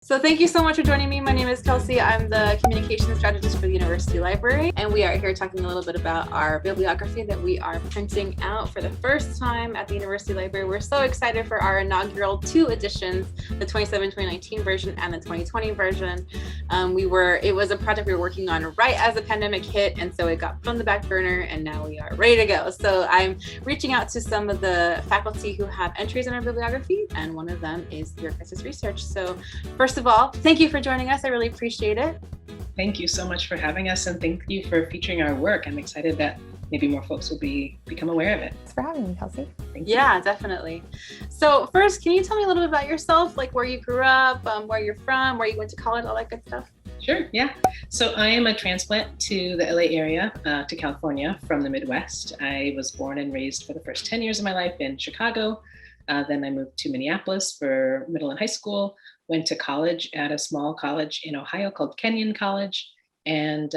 So thank you so much for joining me. My name is Kelsey. I'm the communications strategist for the University Library, and we are here talking a little bit about our bibliography that we are printing out for the first time at the University Library. We're so excited for our inaugural 2 editions, the 2019 version and the 2020 version. It was a project we were working on right as the pandemic hit, and so it got put on the back burner, and now we are ready to go. So I'm reaching out to some of the faculty who have entries in our bibliography, and one of them is your crisis research. So first of all, thank you for joining us. I really appreciate it. Thank you so much for having us, and thank you for featuring our work. I'm excited that maybe more folks will become aware of it. Thanks for having me, Kelsey. Thank you. Yeah, definitely. So first, can you tell me a little bit about yourself, like where you grew up, where you're from, where you went to college, all that good stuff? Sure, yeah. So I am a transplant to the LA area, to California from the Midwest. I was born and raised for the first 10 years of my life in Chicago. Then I moved to Minneapolis for middle and high school, went to college at a small college in Ohio called Kenyon College, and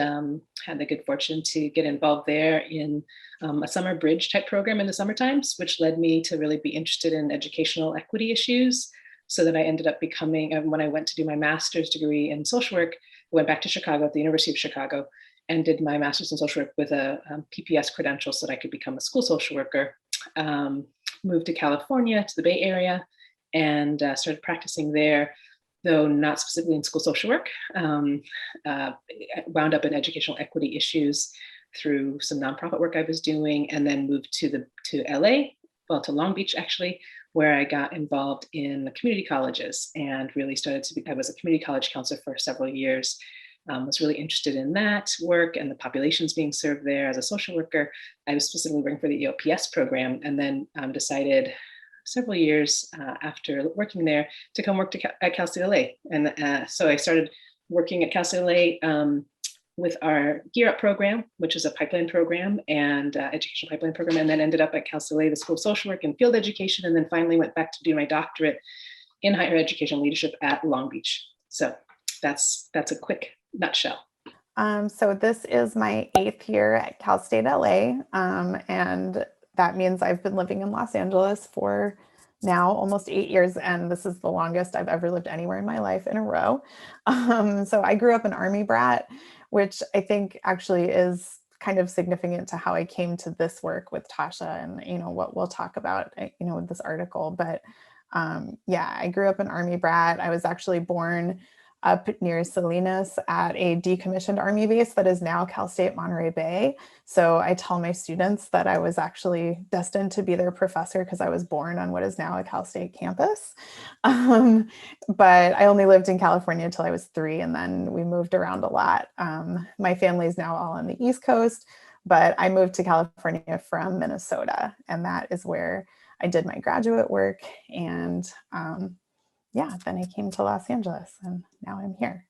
had the good fortune to get involved there in a summer bridge type program in the summer times, which led me to really be interested in educational equity issues. So that I ended up becoming, when I went to do my master's degree in social work, I went back to Chicago at the University of Chicago and did my master's in social work with a PPS credential so that I could become a school social worker. Moved to California, to the Bay Area, and started practicing there, though not specifically in school social work. Wound up in educational equity issues through some nonprofit work I was doing, and then moved to LA, to Long Beach actually, where I got involved in community colleges and really I was a community college counselor for several years. Was really interested in that work and the populations being served there as a social worker. I was specifically working for the EOPS program, and then decided several years after working there to come work at Cal State LA. And so I started working at Cal State LA with our Gear Up program, which is a pipeline program and educational pipeline program, and then ended up at Cal State LA, the School of Social Work and Field Education, and then finally went back to do my doctorate in higher education leadership at Long Beach. So that's a quick nutshell. So this is my 8th year at Cal State LA, and that means I've been living in Los Angeles for now almost 8 years, and this is the longest I've ever lived anywhere in my life in a row. So I grew up an Army brat, which I think actually is kind of significant to how I came to this work with Tasha and, what we'll talk about, with this article. But I grew up an Army brat. I was actually born up near Salinas at a decommissioned Army base that is now Cal State Monterey Bay. So I tell my students that I was actually destined to be their professor because I was born on what is now a Cal State campus. But I only lived in California until I was 3, and then we moved around a lot. My family is now all on the East Coast, but I moved to California from Minnesota, and that is where I did my graduate work. And then I came to Los Angeles, and now I'm here.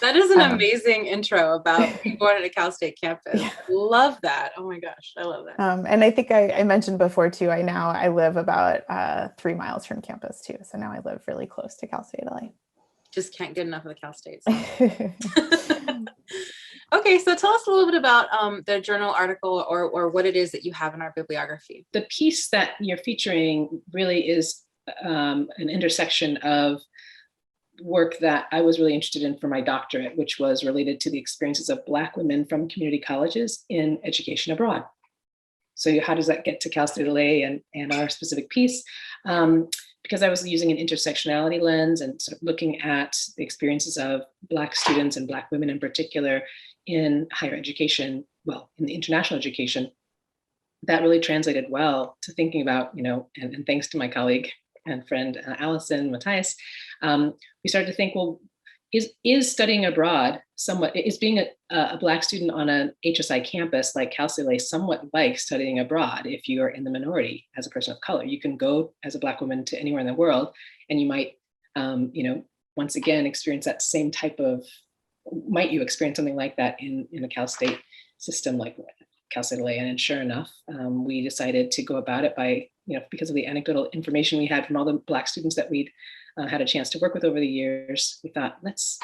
That is an amazing intro about being born at a Cal State campus. Yeah. Love that. Oh my gosh, I love that. And I think I mentioned before too, I live about 3 miles from campus too. So now I live really close to Cal State LA. Just can't get enough of the Cal States. Okay, so tell us a little bit about the journal article or what it is that you have in our bibliography. The piece that you're featuring really is an intersection of work that I was really interested in for my doctorate, which was related to the experiences of Black women from community colleges in education abroad. So how does that get to Cal State LA and our specific piece? Because I was using an intersectionality lens and sort of looking at the experiences of Black students and Black women in particular in higher education, in the international education, that really translated well to thinking about, and thanks to my colleague and friend Allison Mattheis, we started to think, is studying abroad is being a Black student on an HSI campus like Cal State LA somewhat like studying abroad if you are in the minority as a person of color? You can go as a Black woman to anywhere in the world, and you might, once again, experience that same type of, might you experience something like that in a Cal State system like Cal State LA? And sure enough, we decided to go about it by, because of the anecdotal information we had from all the Black students that we'd had a chance to work with over the years, we thought, let's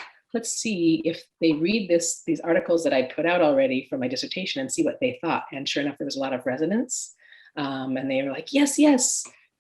see if they read these articles that I'd put out already for my dissertation and see what they thought. And sure enough, there was a lot of resonance. And they were like, yes,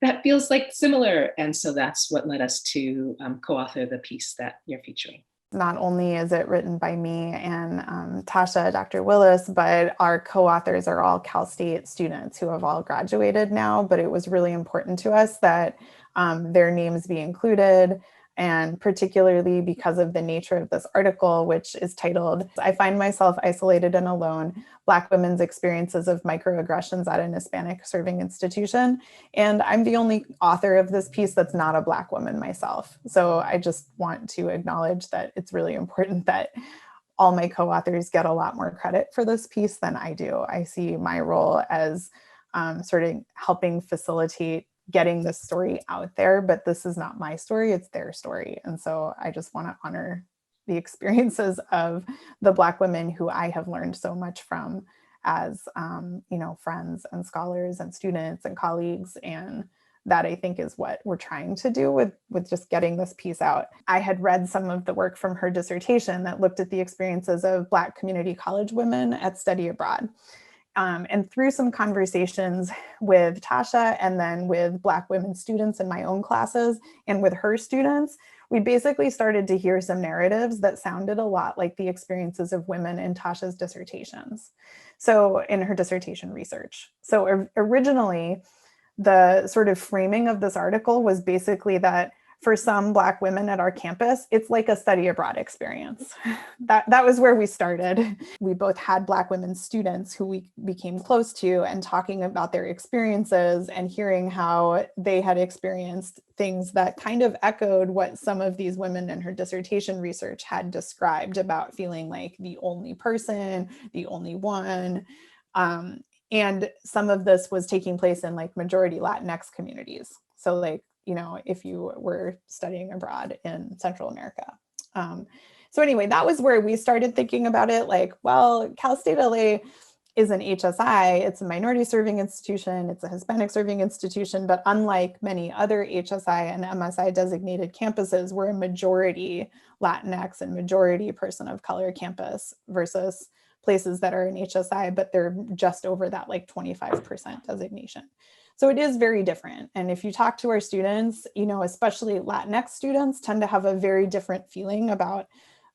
that feels like similar. And so that's what led us to co-author the piece that you're featuring. Not only is it written by me and Tasha, Dr. Willis, but our co-authors are all Cal State students who have all graduated now, but it was really important to us that their names be included. And particularly because of the nature of this article, which is titled, "I Find Myself Isolated and Alone, Black Women's Experiences of Microaggressions at an Hispanic-Serving Institution." And I'm the only author of this piece that's not a Black woman myself. So I just want to acknowledge that it's really important that all my co-authors get a lot more credit for this piece than I do. I see my role as sort of helping facilitate getting this story out there, but this is not my story, it's their story. And so I just want to honor the experiences of the Black women who I have learned so much from as, friends and scholars and students and colleagues. And that, I think, is what we're trying to do with just getting this piece out. I had read some of the work from her dissertation that looked at the experiences of Black community college women at study abroad. And through some conversations with Tasha and then with Black women students in my own classes and with her students, we basically started to hear some narratives that sounded a lot like the experiences of women in Tasha's dissertations. So in her dissertation research. So originally, the sort of framing of this article was basically that for some Black women at our campus, it's like a study abroad experience. That was where we started. We both had Black women students who we became close to, and talking about their experiences and hearing how they had experienced things that kind of echoed what some of these women in her dissertation research had described about feeling like the only person, the only one. And some of this was taking place in like majority Latinx communities. So like, if you were studying abroad in Central America. So anyway, that was where we started thinking about it. Like, well, Cal State LA is an HSI, it's a minority serving institution, it's a Hispanic serving institution, but unlike many other HSI and MSI designated campuses, we're a majority Latinx and majority person of color campus versus places that are in HSI, but they're just over that like 25% designation. So it is very different. And if you talk to our students, especially Latinx students tend to have a very different feeling about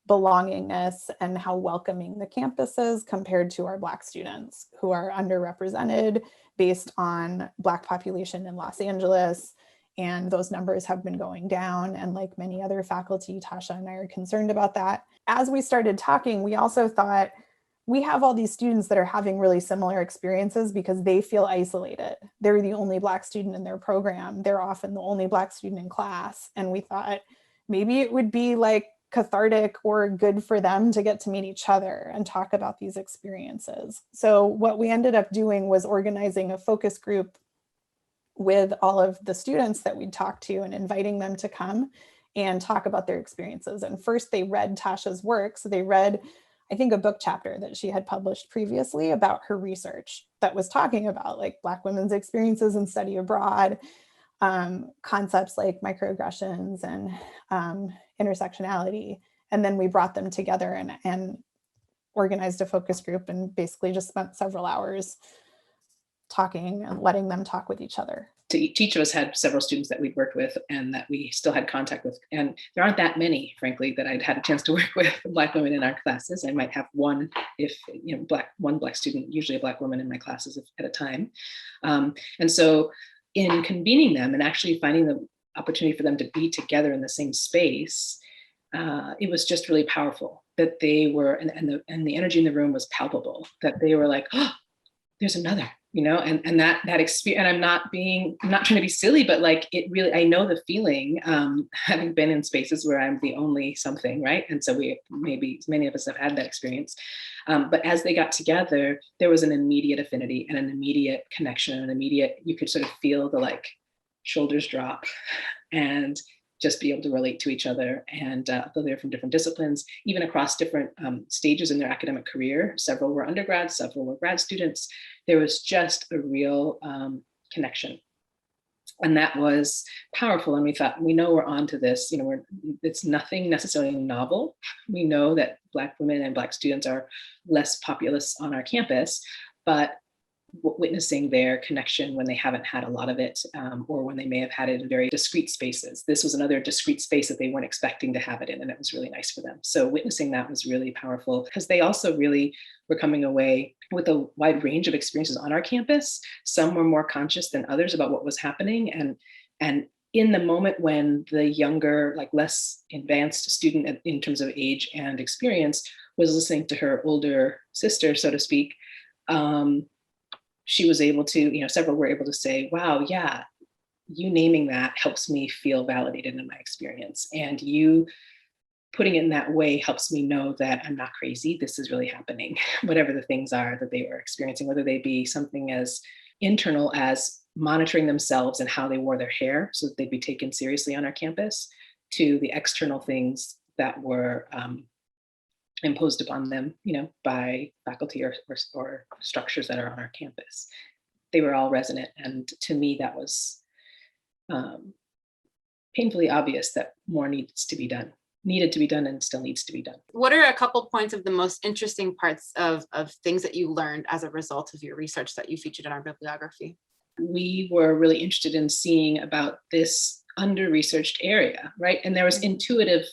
belongingness and how welcoming the campus is compared to our Black students who are underrepresented based on Black population in Los Angeles. And those numbers have been going down. And like many other faculty, Tasha and I are concerned about that. As we started talking, we also thought, we have all these students that are having really similar experiences because they feel isolated. They're the only Black student in their program. They're often the only Black student in class. And we thought maybe it would be like cathartic or good for them to get to meet each other and talk about these experiences. So what we ended up doing was organizing a focus group with all of the students that we'd talked to and inviting them to come and talk about their experiences. And first they read Tasha's work. So they read, I think, a book chapter that she had published previously about her research that was talking about like Black women's experiences in study abroad, concepts like microaggressions and intersectionality. And then we brought them together and organized a focus group and basically just spent several hours talking and letting them talk with each other. Each of us had several students that we'd worked with and that we still had contact with. And there aren't that many, frankly, that I'd had a chance to work with Black women in our classes. I might have one, if one Black student, usually a Black woman in my classes at a time. And so in convening them and actually finding the opportunity for them to be together in the same space, it was just really powerful that they were, and the energy in the room was palpable, that they were like, oh, there's another. And that experience, and I'm not trying to be silly, but like it really, I know the feeling, having been in spaces where I'm the only something, right? And so many of us have had that experience. But as they got together, there was an immediate affinity and an immediate connection, you could sort of feel the like shoulders drop and just be able to relate to each other. And though they're from different disciplines, even across different stages in their academic career, several were undergrads, several were grad students, there was just a real connection. And that was powerful. And we thought, we know we're onto this, it's nothing necessarily novel. We know that Black women and Black students are less populous on our campus, but witnessing their connection when they haven't had a lot of it, or when they may have had it in very discrete spaces. This was another discrete space that they weren't expecting to have it in, and it was really nice for them. So witnessing that was really powerful, because they also really were coming away with a wide range of experiences on our campus. Some were more conscious than others about what was happening. And in the moment when the younger, like less advanced student in terms of age and experience was listening to her older sister, so to speak, she was able to, several were able to say, wow, yeah, you naming that helps me feel validated in my experience. And you putting it in that way helps me know that I'm not crazy. This is really happening, whatever the things are that they were experiencing, whether they be something as internal as monitoring themselves and how they wore their hair so that they'd be taken seriously on our campus, to the external things that were imposed upon them, by faculty or structures that are on our campus. They were all resonant. And to me, that was painfully obvious that more needed to be done and still needs to be done. What are a couple points of the most interesting parts of things that you learned as a result of your research that you featured in our bibliography? We were really interested in seeing about this under-researched area, right? And there was intuitive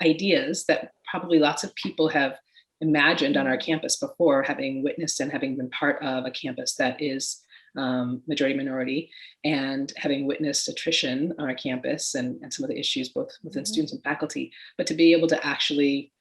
ideas that probably lots of people have imagined on our campus before, having witnessed and having been part of a campus that is majority minority, and having witnessed attrition on our campus and some of the issues both within students and faculty. But to be able to actually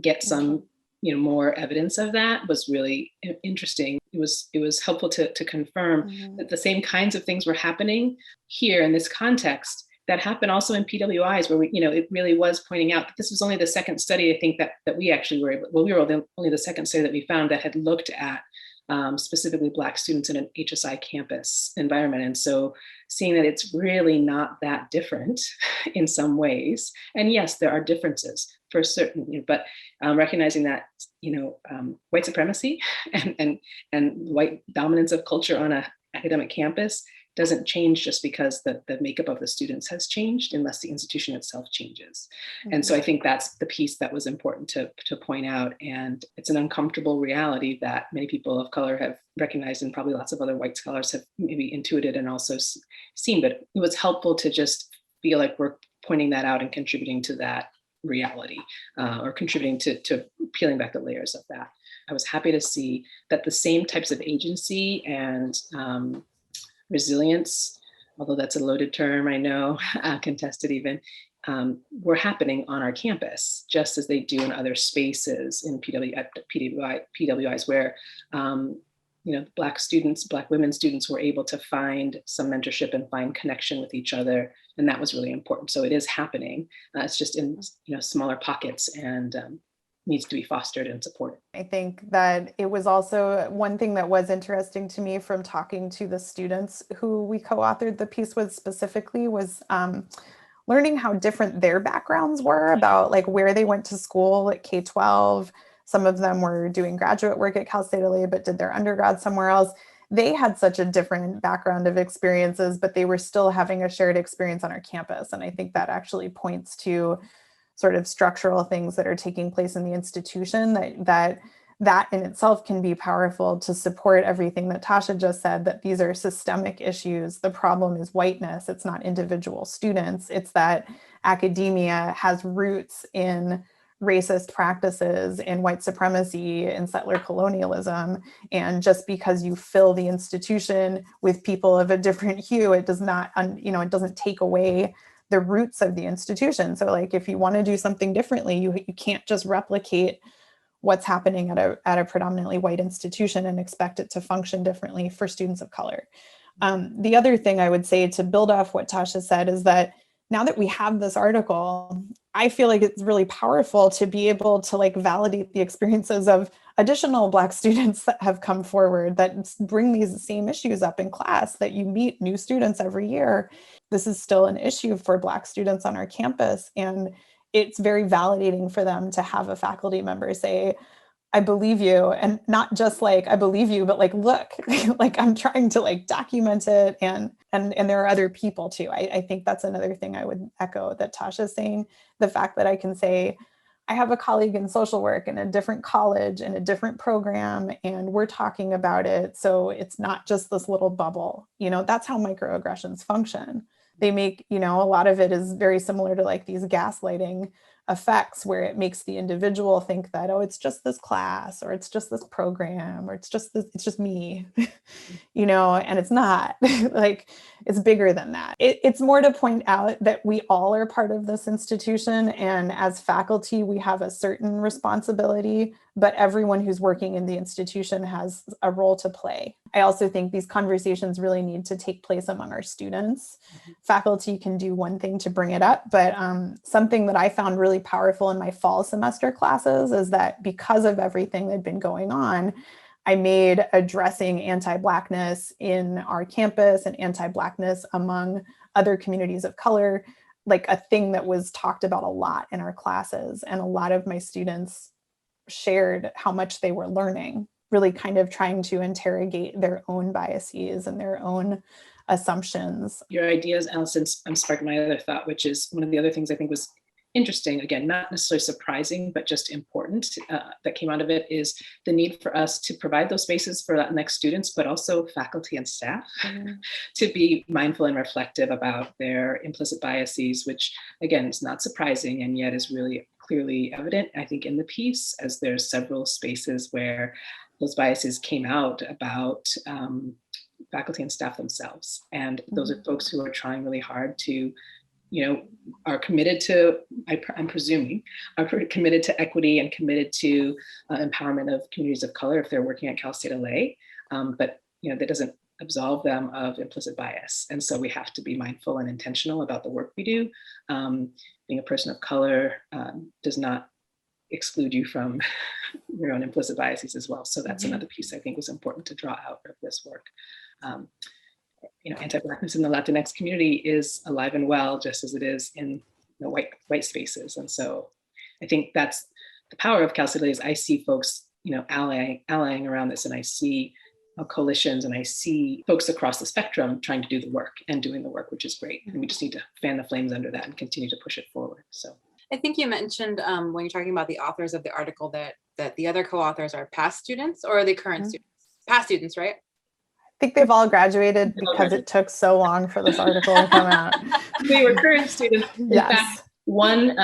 get some more evidence of that was really interesting. It was helpful to confirm that the same kinds of things were happening here in this context that happened also in PWIs, where it really was pointing out that this was only the second study, I think, that we actually were able, we were only the second study that we found that had looked at specifically Black students in an HSI campus environment. And so seeing that it's really not that different in some ways, and yes, there are differences for certain, but recognizing that, white supremacy and white dominance of culture on an academic campus doesn't change just because the makeup of the students has changed, unless the institution itself changes. And so I think that's the piece that was important to point out. And it's an uncomfortable reality that many people of color have recognized, and probably lots of other white scholars have maybe intuited and also seen, but it was helpful to just feel like we're pointing that out and contributing to that reality, or contributing to peeling back the layers of that. I was happy to see that the same types of agency and resilience, although that's a loaded term, I know, contested even, were happening on our campus, just as they do in other spaces in PWIs, where Black students, Black women students were able to find some mentorship and find connection with each other. And that was really important. So it is happening. It's just in smaller pockets, and needs to be fostered and supported. I think that it was also one thing that was interesting to me from talking to the students who we co-authored the piece with specifically was learning how different their backgrounds were, about like where they went to school at K-12. Some of them were doing graduate work at Cal State LA, but did their undergrad somewhere else. They had such a different background of experiences, but they were still having a shared experience on our campus. And I think that actually points to sort of structural things that are taking place in the institution that in itself can be powerful to support everything that Tasha just said, that these are systemic issues. The problem is whiteness. It's not individual students. It's that academia has roots in racist practices, in white supremacy, in settler colonialism. And just because you fill the institution with people of a different hue, it does not, it doesn't take away the roots of the institution. So like, if you want to do something differently, you can't just replicate what's happening at a predominantly white institution and expect it to function differently for students of color. The other thing I would say to build off what Tasha said is that now that we have this article, I feel like it's really powerful to be able to like validate the experiences of additional Black students that have come forward that bring these same issues up in class, that you meet new students every year. This is still an issue for Black students on our campus. And it's very validating for them to have a faculty member say, I believe you. And not just like, I believe you, but like, look, like I'm trying to like document it. And there are other people too. I think that's another thing I would echo that Tasha's saying. The fact that I can say, I have a colleague in social work in a different college in a different program, and we're talking about it. So it's not just this little bubble, that's how microaggressions function. They make, a lot of it is very similar to like these gaslighting effects where it makes the individual think that, oh, it's just this class, or it's just this program, or it's just me, and it's not. Like, it's bigger than that. It's more to point out that we all are part of this institution, and as faculty, we have a certain responsibility, but everyone who's working in the institution has a role to play. I also think these conversations really need to take place among our students. Faculty can do one thing to bring it up, but something that I found really powerful in my fall semester classes is that because of everything that had been going on, I made addressing anti-Blackness in our campus and anti-Blackness among other communities of color like a thing that was talked about a lot in our classes. And a lot of my students shared how much they were learning, really kind of trying to interrogate their own biases and their own assumptions. Your ideas, Allison, sparked my other thought, which is one of the other things I think was interesting, again, not necessarily surprising, but just important that came out of it is the need for us to provide those spaces for Latinx students, but also faculty and staff to be mindful and reflective about their implicit biases, which again, is not surprising and yet is really clearly evident, I think, in the piece, as there's several spaces where those biases came out about faculty and staff themselves. And those are folks who are trying really hard to are committed to, I'm presuming, are committed to equity and committed to empowerment of communities of color if they're working at Cal State LA. But that doesn't absolve them of implicit bias. And so we have to be mindful and intentional about the work we do. Being a person of color does not exclude you from your own implicit biases as well. So that's another piece I think was important to draw out of this work. Anti-Blackness in the Latinx community is alive and well, just as it is in white spaces. And so I think that's the power of Cal State LA is I see folks, allying around this, and I see coalitions, and I see folks across the spectrum trying to do the work and doing the work, which is great. And we just need to fan the flames under that and continue to push it forward. So I think you mentioned when you're talking about the authors of the article that the other co-authors are past students, or are they current students? Past students, right? I think they've all graduated because it took so long for this article to come out. They were current students. In Yes. fact, one,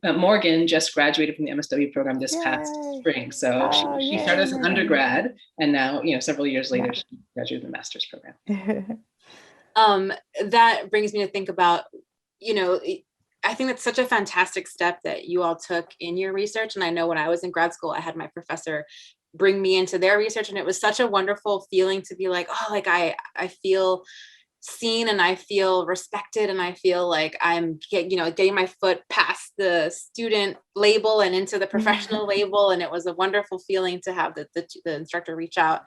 Morgan, just graduated from the MSW program this past spring. So she started as an undergrad, and now, several years later, she graduated the master's program. That brings me to think about, I think that's such a fantastic step that you all took in your research. And I know when I was in grad school, I had my professor bring me into their research, and it was such a wonderful feeling to be like, oh, like I feel seen, and I feel respected, and I feel like I'm getting my foot past the student label and into the professional label. And it was a wonderful feeling to have the instructor reach out.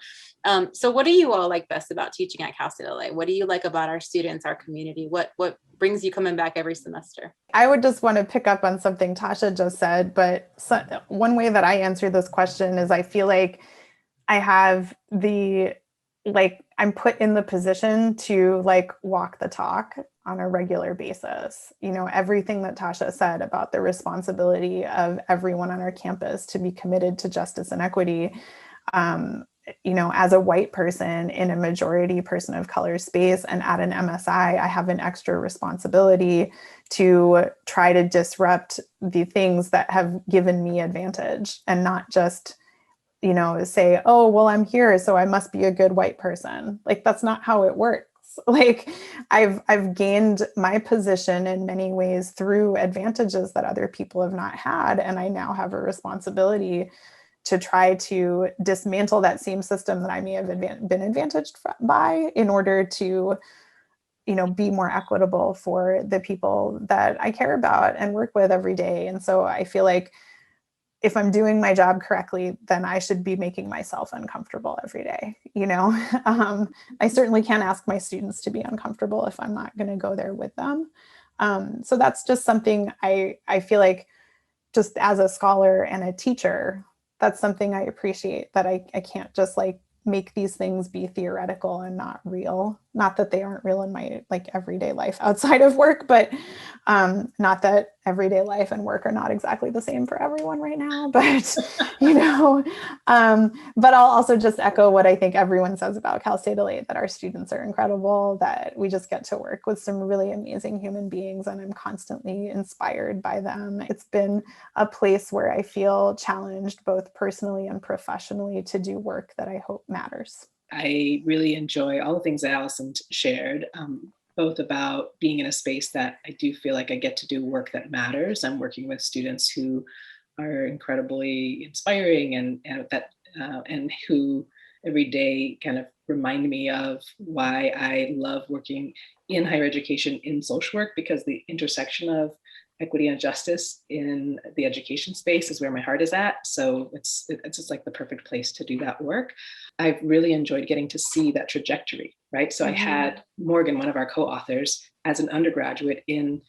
So what do you all like best about teaching at Cal State LA? What do you like about our students, our community? What brings you coming back every semester? I would just want to pick up on something Tasha just said, but one way that I answer this question is I feel like I have I'm put in the position to walk the talk on a regular basis. Everything that Tasha said about the responsibility of everyone on our campus to be committed to justice and equity. As a white person in a majority person of color space and at an MSI, I have an extra responsibility to try to disrupt the things that have given me advantage, and not just say, oh, well, I'm here, so I must be a good white person. That's not how it works. I've gained my position in many ways through advantages that other people have not had. And I now have a responsibility to try to dismantle that same system that I may have been advantaged by in order to, be more equitable for the people that I care about and work with every day. And so I feel like if I'm doing my job correctly, then I should be making myself uncomfortable every day. I certainly can't ask my students to be uncomfortable if I'm not going to go there with them. So that's just something I feel like, just as a scholar and a teacher, that's something I appreciate, that I can't just make these things be theoretical and not real. Not that they aren't real in my like everyday life outside of work, but not that everyday life and work are not exactly the same for everyone right now, but but I'll also just echo what I think everyone says about Cal State LA, that our students are incredible, that we just get to work with some really amazing human beings, and I'm constantly inspired by them. It's been a place where I feel challenged both personally and professionally to do work that I hope matters. I really enjoy all the things that Allison shared, both about being in a space that I do feel like I get to do work that matters. I'm working with students who are incredibly inspiring and who every day kind of remind me of why I love working in higher education in social work, because the intersection of equity and justice in the education space is where my heart is at. So it's just like the perfect place to do that work. I've really enjoyed getting to see that trajectory, right? So I had Morgan, one of our co-authors, as an undergraduate in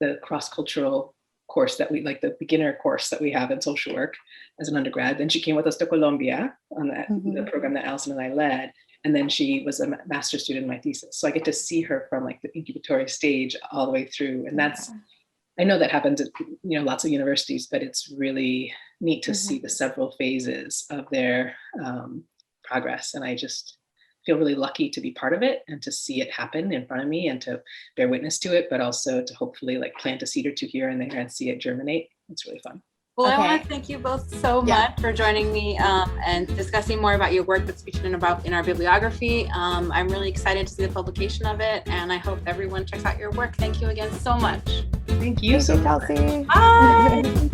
the cross-cultural course that we, like the beginner course that we have in social work as an undergrad. Then she came with us to Colombia on the program that Allison and I led. And then she was a master's student in my thesis. So I get to see her from like the incubatory stage all the way through. And that's, I know that happens at lots of universities, but it's really neat to see the several phases of their progress. And I just feel really lucky to be part of it and to see it happen in front of me and to bear witness to it, but also to hopefully like plant a seed or two here and there and see it germinate. It's really fun. Well, I want to thank you both so much for joining me and discussing more about your work that's featured in our bibliography. I'm really excited to see the publication of it, and I hope everyone checks out your work. Thank you again so much. Thank you so much. Kelsey. Bye.